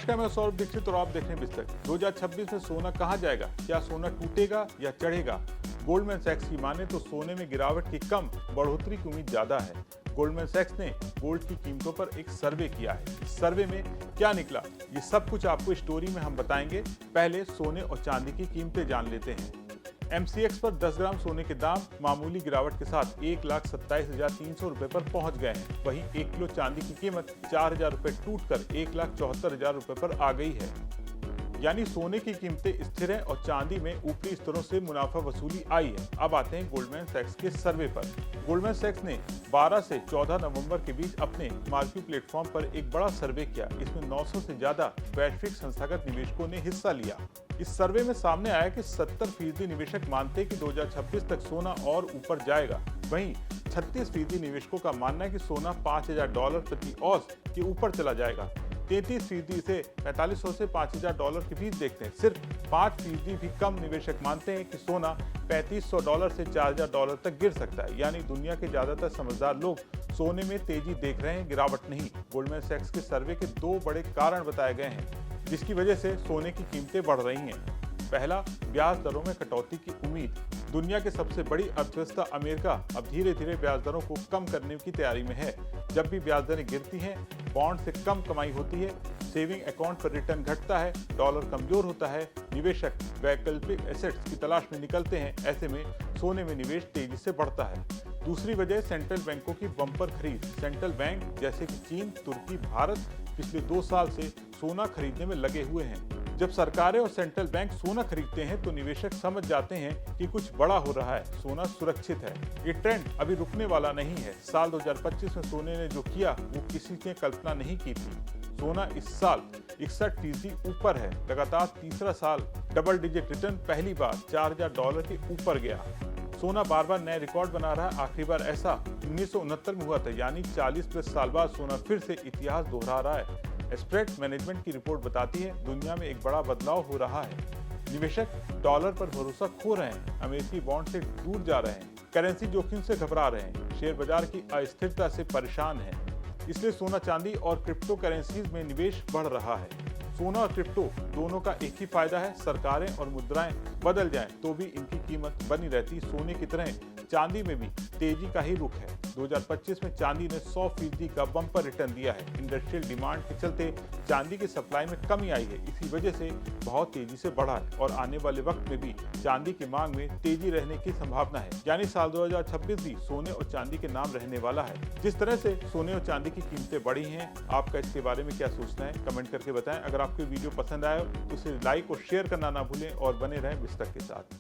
नमस्कार, मैं सौरभ दीक्षित और आप देख रहे हैं बिस्तक। 2026 में सोना कहां जाएगा? क्या सोना टूटेगा या चढ़ेगा? गोल्डमैन सैक्स की माने तो सोने में गिरावट की कम, बढ़ोतरी की उम्मीद ज्यादा है। गोल्डमैन सैक्स ने गोल्ड की कीमतों पर एक सर्वे किया है। इस सर्वे में क्या निकला, ये सब कुछ आपको स्टोरी में हम बताएंगे। पहले सोने और चांदी की कीमतें जान लेते हैं। MCX पर 10 ग्राम सोने के दाम मामूली गिरावट के साथ 1,27,300 रुपए पर पहुंच गए हैं। वहीं 1 किलो चांदी की कीमत 4,000 रुपए टूटकर 1,74,000 रुपए पर आ गई है। यानी सोने की कीमतें स्थिर हैं और चांदी में ऊपरी स्तरों से मुनाफा वसूली आई है। अब आते हैं गोल्डमैन सैक्स के सर्वे पर। गोल्डमैन सैक्स ने 12 से 14 नवंबर के बीच अपने मार्केट प्लेटफॉर्म पर एक बड़ा सर्वे किया। इसमें 900 से ज्यादा वैश्विक संस्थागत निवेशकों ने हिस्सा लिया। इस सर्वे में सामने आया कि 70% निवेशक मानते हैं कि 2026 तक सोना और ऊपर जाएगा। वहीं 36% निवेशकों का मानना है कि सोना $5,000 प्रति औंस के ऊपर चला जाएगा। 33% इसे 4,500 से $5,000 के बीच देखते हैं। सिर्फ 5% भी कम निवेशक मानते हैं कि सोना $3,500 से $4,000 तक गिर सकता है। यानी दुनिया के ज्यादातर समझदार लोग सोने में तेजी देख रहे हैं, गिरावट नहीं। गोल्डमैन सैक्स के सर्वे के 2 बड़े कारण बताए गए हैं जिसकी वजह से सोने की कीमतें बढ़ रही हैं। पहला, ब्याज दरों में कटौती की उम्मीद। दुनिया की सबसे बड़ी अर्थव्यवस्था अमेरिका अब धीरे धीरे ब्याज दरों को कम करने की तैयारी में है। जब भी ब्याज दरें गिरती हैं, बॉन्ड से कम कमाई होती है, सेविंग अकाउंट पर रिटर्न घटता है, डॉलर कमजोर होता है, निवेशक वैकल्पिक एसेट्स की तलाश में निकलते हैं। ऐसे में सोने में निवेश तेजी से बढ़ता है। दूसरी वजह सेंट्रल बैंकों की बम्पर खरीद। सेंट्रल बैंक जैसे कि चीन, तुर्की, भारत पिछले 2 साल से सोना खरीदने में लगे हुए हैं। जब सरकारें और सेंट्रल बैंक सोना खरीदते हैं तो निवेशक समझ जाते हैं कि कुछ बड़ा हो रहा है, सोना सुरक्षित है। ये ट्रेंड अभी रुकने वाला नहीं है। साल 2025 में सोने ने जो किया वो किसी ने कल्पना नहीं की थी। सोना इस साल 61% ऊपर है। लगातार तीसरा साल डबल डिजिट रिटर्न, पहली बार $4,000 के ऊपर गया। सोना बार बार नए रिकॉर्ड बना रहा है। आखिरी बार ऐसा 1969 में हुआ था, यानी 40+ साल बाद सोना फिर से इतिहास दोहरा रहा है। स्प्रेड मैनेजमेंट की रिपोर्ट बताती है दुनिया में एक बड़ा बदलाव हो रहा है। निवेशक डॉलर पर भरोसा खो रहे हैं, अमेरिकी बॉन्ड से दूर जा रहे हैं, करेंसी जोखिम से घबरा रहे हैं, शेयर बाजार की अस्थिरता से परेशान हैं। इसलिए सोना, चांदी और क्रिप्टो करेंसीज में निवेश बढ़ रहा है। सोना और क्रिप्टो दोनों का एक ही फायदा है, सरकारें और मुद्राएं बदल जाएं तो भी इनकी कीमत बनी रहती। सोने की तरह चांदी में भी तेजी का ही रुख है। 2025 में चांदी ने 100% का बम्पर रिटर्न दिया है। इंडस्ट्रियल डिमांड के चलते चांदी की सप्लाई में कमी आई है। इसी वजह से बहुत तेजी से बढ़ा है और आने वाले वक्त में भी चांदी की मांग में तेजी रहने की संभावना है। यानी साल 2026 भी सोने और चांदी के नाम रहने वाला है। जिस तरह से सोने और चांदी की कीमतें बढ़ी हैं, आपका इसके बारे में क्या सोचना है, कमेंट करके बताएं। अगर आपको वीडियो पसंद आया तो इसे लाइक और शेयर करना ना भूलें और बने रहें बिस्तक के साथ।